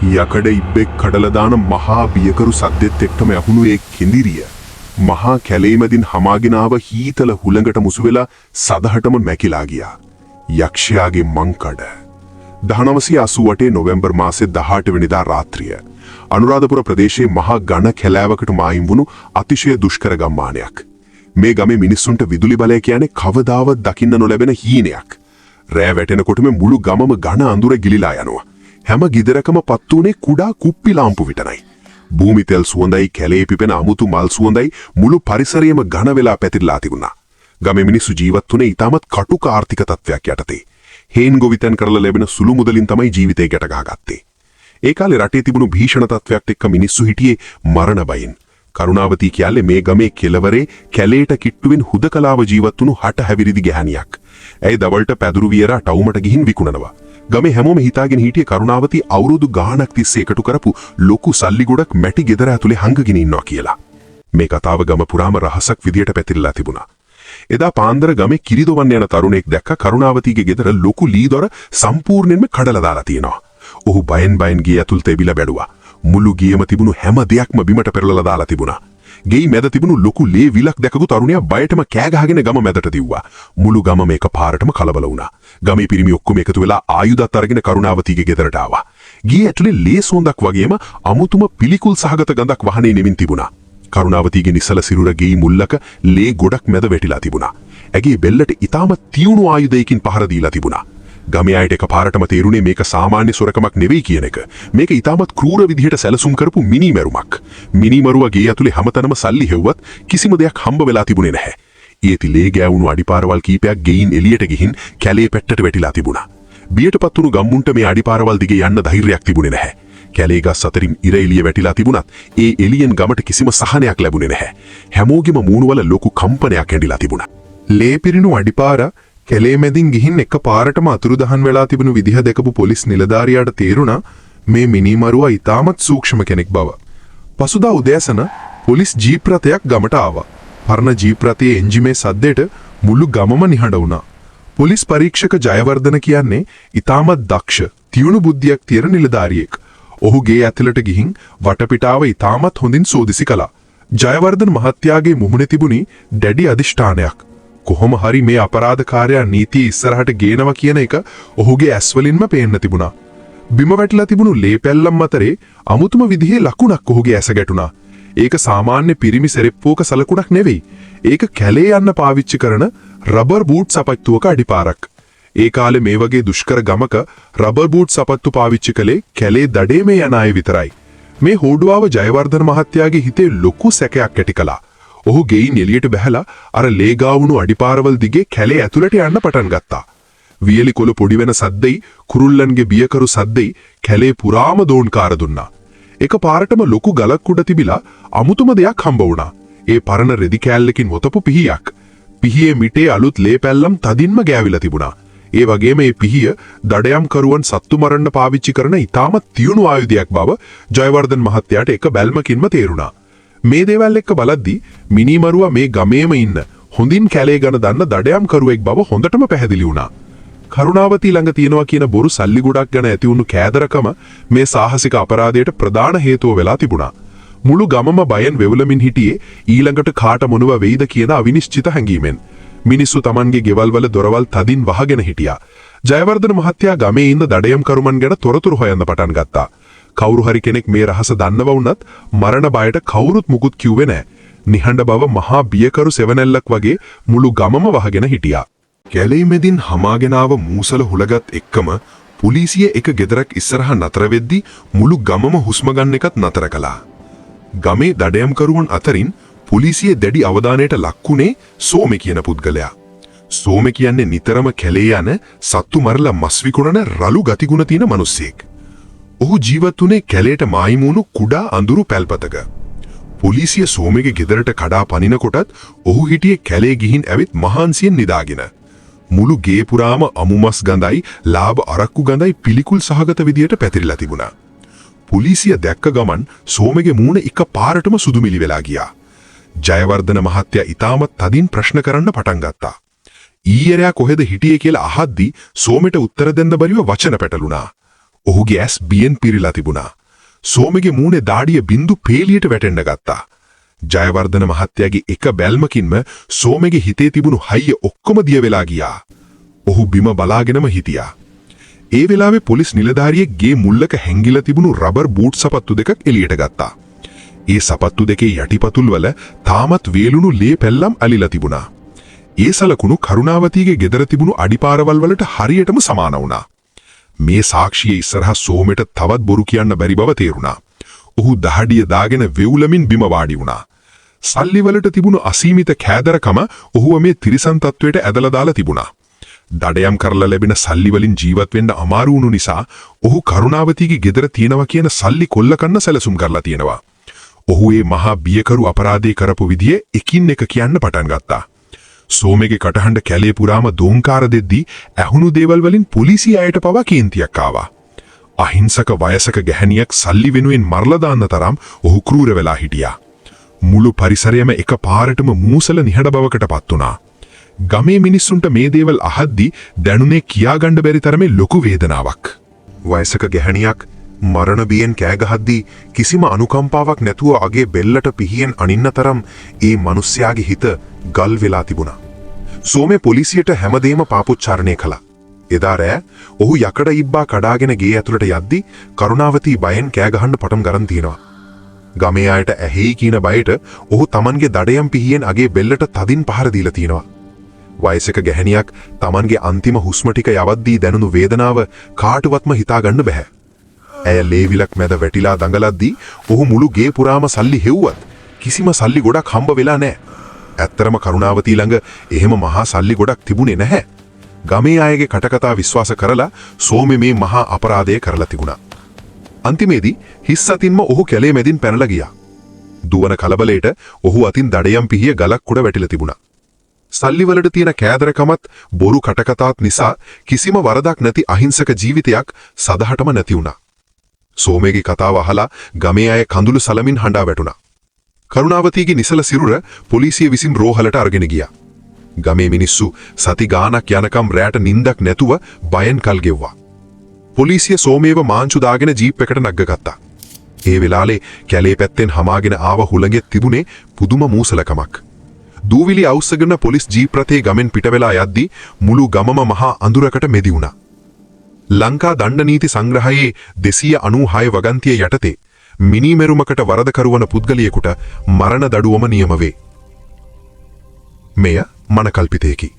යකඩ ඉබ්බෙක් කඩලා දාන මහා බියකරු සද්දෙත් එක්කම ඇහුණු ඒ කිඳිරිය මහා කැලේ මැදින් හමාගෙන ආව හීතල හුළඟට මුසු වෙලා සදහටම මැකිලා ගියා. යක්ෂයාගේ මංකඩ 1988 නොවැම්බර් මාසේ 18 වෙනිදා රාත්‍රිය අනුරාධපුර ප්‍රදේශයේ මහා ඝන කැලෑවකට මායිම් වුණු අතිශය දුෂ්කර ගම්මානයක්. මේ ගමේ මිනිස්සුන්ට විදුලි බලය කියන්නේ කවදාවත් දකින්න නොලැබෙන හීනයක්. රෑ වැටෙනකොටම මුළු ගමම ඝන අඳුර ගිලිලා යනවා. හැම ගෙදරකම පත්තුනේ කුඩා කුප්පි ලාම්පු විතරයි. භූමි තෙල් සුවඳයි කැලේ පිපෙන අමුතු මල් සුවඳයි මුළු පරිසරයම ඝන වෙලා පැතිරලා තිබුණා. ගමේ මිනිස්සු ජීවත් වුණේ ඊටමත් කටුක ආර්ථික තත්ත්වයක් යටතේ. හේන් ගොවිතැන් කරලා ලැබෙන සුළු මුදලින් තමයි ජීවිතේ ගැට ගහගත්තේ. ඒ කාලේ රටේ තිබුණු භීෂණ තත්ත්වයක් එක්ක මිනිස්සු හිටියේ මරණ බයෙන්. කරුණාවතී කියන්නේ මේ ගමේ කෙළවරේ කැලේට කිට්ටුවෙන් හුදකලාව ජීවත් වුණු හට හැවිරිදි ගැහණියක්. ඇයි දවල්ට පැදුරු වියරා ටවුමට ගිහින් විකුණනවා. ගමේ හැමෝම හිතාගෙන හිටියේ කරුණාවතී අවුරුදු ගාණක් තිස්සේ එකතු කරපු ලොකු සල්ලි ගොඩක් මැටි ගෙදර ඇතුලේ හංගගෙන ඉන්නවා කියලා. මේ කතාව ගම පුරාම රහසක් විදියට පැතිරලා තිබුණා. එදා පාන්දර ගමේ කිරිදොවන්න යන තරුණෙක් දැක්ක කරුණාවතීගේ ගෙදර ලොකු ලී දොර සම්පූර්ණයෙන්ම කඩලා දාලා තියෙනවා. ඔහු බයෙන් ගේ ඇතුල් තෙබිලා බැලුවා. මුළු ගියම තිබුණු හැම දෙයක්ම බිමට පෙරලලා දාලා තිබුණා. ගෙයි මැද තිබුණු ලොකු ලේ විලක් දැකපු තරුණයා බයටම කෑ ගහගෙන ගම මැදට දිව්වා. මුළු ගම මේක පාරටම කලබල වුණා. ගමේ පිරිමි ඔක්කොම එකතු වෙලා ආයුධත් අරගෙන කරුණාවතීගේ ගෙදරට ආවා. ගේ ඇතුලේ ලේ සොඳක් වගේම අමුතුම පිළිකුල් සහගත ගඳක් වහනේ නෙමින් තිබුණා. කරුණාවතීගේ නිසල සිරුර ගෙයි මුල්ලක ලේ ගොඩක් මැද වැටිලා තිබුණා. ඇගේ බෙල්ලට ඊටම තියුණු ආයුධයකින් පහර දීලා තිබුණා. ගමේ අයට එකපාරටම තේරුණේ මේක සාමාන්‍ය සොරකමක් නෙවෙයි කියන එක. මේක ඊටමත් ක්‍රූර විදිහට සැලසුම් කරපු මිනිමරුමක්. මිනිමරුවා ගේ ඇතුලේ හැමතැනම සල්ලි හෙව්වත් කිසිම දෙයක් හම්බ වෙලා තිබුණේ නැහැ. ඊටි ලේ ගෑවුණු අඩිපාරවල් කීපයක් ගෙයින් එළියට ගිහින් කැලේ පැත්තට වැටිලා තිබුණා. බියටපත් වුණු ගම්මුන්ට මේ අඩිපාරවල් දිගේ යන්න ධෛර්යයක් තිබුණේ නැහැ. කැලේ ගස් අතරින් ඉර එළිය වැටිලා තිබුණත් ඒ එළියෙන් ගමට කිසිම සහනයක් ලැබුණේ නැහැ. හැමෝගෙම මූණවල ලොකු කම්පනයක් ඇඳිලා තිබුණා. ලේ පිරිණු අඩිපාර කැලේ මැදින් ගිහින් එක පාරටම අතුරුදහන් වෙලා තිබුණු විදිහ දැකපු පොලිස් නිලධාරියාට තේරුණා මේ මිනිමරුවා ඊටමත් සූක්ෂම කෙනෙක් බව. පසුදා උදෑසන පොලිස් ජීප් රථයක් ගමට ආවා. පරණ ජීප් රථයේ එන්ජිමේ සද්දෙට මුළු ගමම නිහඬ වුණා. පොලිස් පරීක්ෂක ජයවර්ධන කියන්නේ ඊටමත් දක්ෂ, තියුණු බුද්ධියක් තියෙන නිලධාරියෙක්. ඔහු ගේ ඇතුළට ගිහින් වටපිටාව ඊටමත් හොඳින් සෝදිසි කළා. ජයවර්ධන මහත්තයාගේ මුහුණේ තිබුණි දැඩි අදිෂ්ඨානයක්. කොහොම හරි මේ අපරාධකාරයා නීතිය ඉස්සරහට ගේනවා කියන එක ඔහුගේ ඇස්වලින්ම පේන්න තිබුණා. බිම වැටිලා තිබුණු ලේ පැල්ලම් අතරේ අමුතුම විදිහේ ලකුණක් ඔහුගේ ඇස ගැටුණා. ඒක සාමාන්‍ය පිරිමි සෙරෙප්පුවක සලකුණක් නෙවෙයි. ඒක කැලේ යන්න පාවිච්චි කරන රබර් බූට් සපත්තුවක අඩිපාරක්. ඒ කාලේ මේ වගේ දුෂ්කර ගමක රබර් බූට් සපත්තු පාවිච්චි කළේ කැලේ දඩේමේ යන අය විතරයි. මේ හෝඩුවාව ජයවර්ධන මහත්තයාගේ හිතේ ලොකු සැකයක් ඇති කළා. ඔහු ගෙයින් එළියට බැහැලා අර ලේ ගාවුණු අඩිපාරවල් දිගේ කැලේ ඇතුළට යන්න පටන් ගත්තා. වියලි කොළ පොඩි වෙන සද්දෙයි කුරුල්ලන්ගේ බියකරු සද්දෙයි කැලේ පුරාම දෝන්කාර දුන්නා. එක පාරටම ලොකු ගලක් උඩ තිබිලා අමුතුම දෙයක් හම්බ වුණා. ඒ පරණ රෙදි කෑල්ලකින් වතපු පිහියක්. පිහියේ මිටේ අලුත් ලේ පැල්ලම් තදින්ම ගෑවිලා තිබුණා. ඒ වගේම මේ පිහිය දඩයම් කරුවන් සත්තු මරන්න පාවිච්චි කරන ඊටමත් තියුණු ආයුධයක් බව ජයවර්ධන මහත්තයාට එක බැල්මකින්ම තේරුණා. මේ දේවල් එක්ක බලද්දී මිනිමරුවා මේ ගමේම ඉන්න හොඳින් කැලේ ගන දන්න දඩයම් කරුවෙක් බව හොඳටම පැහැදිලි වුණා. කරුණාවතී ළඟ තියෙනවා කියන බොරු සල්ලි ගොඩක් ගැන ඇති වුණු කෑදරකම මේ සාහසික අපරාධයට ප්‍රධාන හේතුව වෙලා තිබුණා. මුළු ගමම බයෙන් වෙවුලමින් හිටියේ ඊළඟට කාට මොනව වෙයිද කියන අවිනිශ්චිත හැඟීමෙන්. මිනිස්සු Tamanගේ ගෙවල් වල දොරවල් තදින් වහගෙන හිටියා. ජයවර්ධන මහත්තයා ගමේ ඉන්න දඩයම් කරුමන් ගැන තොරතුරු හොයන්න පටන් ගත්තා. කවුරු හරි කෙනෙක් මේ රහස දන්නව වුණත් මරණ බයට කවුරුත් මුකුත් කිව්වේ නැහැ. නිහඬ බව මහා බියකරු සෙවණැල්ලක් වගේ මුළු ගමම වහගෙන හිටියා. කැලේ මැදින් හමාගෙන ආව මූසල හුලගත් එක්කම පොලිසිය එක ගෙදරක් ඉස්සරහා නතර වෙද්දී මුළු ගමම හුස්ම ගන්න එකත් නතර කළා. ගමේ දඩයම් කරුවන් අතරින් පොලිසිය දැඩි අවධානයට ලක්ුණේ සෝමේ කියන පුද්ගලයා. සෝමේ කියන්නේ නිතරම කැලේ යන සත්තු මරලා මස් විකුණන රළු ගතිගුණ තියෙන මිනිස්සෙක්. ඔහු ජීවත් වුණේ කැලේට මායිම් වුණු කුඩා අඳුරු පැල්පතක. පොලිසිය සෝමේගේ ගෙදරට කඩා පනිනකොටත් ඔහු හිටියේ කැලේ ගිහින් ඇවිත් මහන්සියෙන් නිදාගෙන. මුළු ගේ පුරාම අමුමස් ගඳයි, ලාභ අරක්කු ගඳයි පිළිකුල් සහගත විදියට පැතිරිලා තිබුණා. පොලිසිය දැක්ක ගමන් සෝමේගේ මූණ එක පාරටම සුදුමිලි වෙලා ගියා. ජයවර්ධන මහත්තයා ඊටමත් තදින් ප්‍රශ්න කරන්න පටන් ගත්තා. ඊයරයා කොහෙද හිටියේ කියලා අහද්දී සෝමෙට උත්තර දෙන්න බැරිව වචන පැටලුණා. ඔහුගේ ඇස් බියෙන් පිරීලා තිබුණා. සෝමගේ මූණේ දාඩිය බින්දු පේලියට වැටෙන්න ගත්තා. ජයවර්ධන මහත්තයාගේ එක බැල්මකින්ම සෝමගේ හිතේ තිබුණු හයිය ඔක්කොම දිය වෙලා ගියා. ඔහු බිම බලාගෙනම හිටියා. ඒ වෙලාවේ පොලිස් නිලධාරියෙක් ගේ මුල්ලක හැංගිලා තිබුණු රබර් බූට් සපත්තු දෙකක් එළියට ගත්තා. ඒ සපත්තු දෙකේ යටිපතුල් වල තාමත් වේලුණු ලේ පැල්ලම් අලිලා තිබුණා. ඒ සලකුණු කරුණාවතීගේ ගෙදර තිබුණු අඩිපාරවල් වලට හරියටම සමාන වුණා. මේ සාක්ෂියේ ඉස්සරහා සෝමෙට තවත් බොරු කියන්න බැරි බව තේරුණා. ඔහු දහඩිය දාගෙන වෙවුලමින් බිම වාඩි වුණා. සල්ලි වලට තිබුණු අසීමිත කෑදරකම ඔහුව මේ තිරිසන් තත්වයට ඇදලා දාලා තිබුණා. දඩයම් කරලා ලැබෙන සල්ලි වලින් ජීවත් වෙන්න අමාරු වුණු නිසා ඔහු කරුණාවතීගේ ගෙදර තියෙනවා කියන සල්ලි කොල්ල කන්න සැලසුම් කරලා තියෙනවා. ඔහු මේ මහා බියකරු අපරාධය කරපු විදිය එකින් එක කියන්න පටන් ගත්තා. සෝමගේ කටහඬ කැලේ පුරාම දෝංකාර දෙද්දී ඇහුණු දේවල් වලින් පොලිසිය අයට පවා කේන්තියක් ආවා. අහිංසක වයසක ගැහණියක් සල්ලි වෙනුවෙන් මරලා දාන්න තරම් ඔහු ක්‍රූර වෙලා හිටියා. මුළු පරිසරයම එකපාරටම මූසල නිහඬ බවකට පත් වුණා. ගමේ මිනිස්සුන්ට මේ දේවල් අහද්දී දැනුනේ කියාගන්න බැරි තරමේ ලොකු වේදනාවක්. වයසක ගැහණියක් මරණ බියෙන් කෑ ගහද්දී කිසිම අනුකම්පාවක් නැතුව අගේ බෙල්ලට පිහියෙන් අනින්න තරම් ඒ මිනිස්යාගේ හිත ගල් වෙලා තිබුණා. සෝමේ පොලිසියට හැමදේම පාපොච්චාරණය කළා. එදා රෑ ඔහු යකඩ ඉබ්බා කඩාගෙන ගේ ඇතුළට යද්දී කරුණාවතී බයෙන් කෑ ගහන්න පටන් ගන්න තියනවා. ගමේ අයට ඇහි කියන බයට ඔහු Tamanගේ දඩයම් පිහියෙන් අගේ බෙල්ලට තදින් පහර දීලා තිනවා. වයසක ගැහණියක් Tamanගේ අන්තිම හුස්ම ටික යවද්දී දැනුණු වේදනාව කාටවත්ම හිතා ගන්න බෑ. ඇය ලේවිලක් මැද වැටිලා දඟලද්දී ඔහු මුළු ගේ පුරාම සල්ලි හෙව්වත් කිසිම සල්ලි ගොඩක් හම්බ වෙලා නැහැ. ඇත්තරම කරුණාවතී ළඟ එහෙම මහා සල්ලි ගොඩක් තිබුණේ නැහැ. ගමේ අයගේ කටකතා විශ්වාස කරලා සෝමේ මේ මහා අපරාධය කරලා තිබුණා. අන්තිමේදී හිස් අතින්ම ඔහු කැලේ මැදින් පැනලා ගියා. දුවන කලබලයට ඔහු අතින් දඩයම් පිහිය ගලක් උඩ වැටිලා තිබුණා. සල්ලි වලට තියෙන කෑදරකමත් බොරු කටකතාත් නිසා කිසිම වරදක් නැති අහිංසක ජීවිතයක් සදහටම නැති වුණා. සෝමේගේ කතාව අහලා ගමේ අය කඳුළු සලමින් හඬා වැටුණා. කරුණාවතීගේ නිසල සිරුර පොලිසිය විසින් රෝහලට අරගෙන ගියා. ගමේ මිනිස්සු සති ගාණක් යනකම් රැට නිින්දක් නැතුව බයෙන් කල් ගෙව්වා. පොලිසිය සෝමේව මාංචු දාගෙන ජීප් එකට නග්ගගත්තා. ඒ වෙලාවේ කැලේ පැත්තෙන් හමාගෙන ආව හුළඟෙත් තිබුණේ පුදුම මූසලකමක්. දූවිලි අවුස්සගෙන පොලිස් ජීප් රථේ ගමෙන් පිට වෙලා යද්දී මුළු ගමම මහා අඳුරකට මෙදි වුණා. ලංකා දණ්ඩ නීති සංග්‍රහයේ 296 වගන්තිය යටතේ මිනිමෙරුමකට වරද කරවන පුද්ගලයෙකුට මරණ දඩුවම නියම වේ. මෙය මනකල්පිතයකි.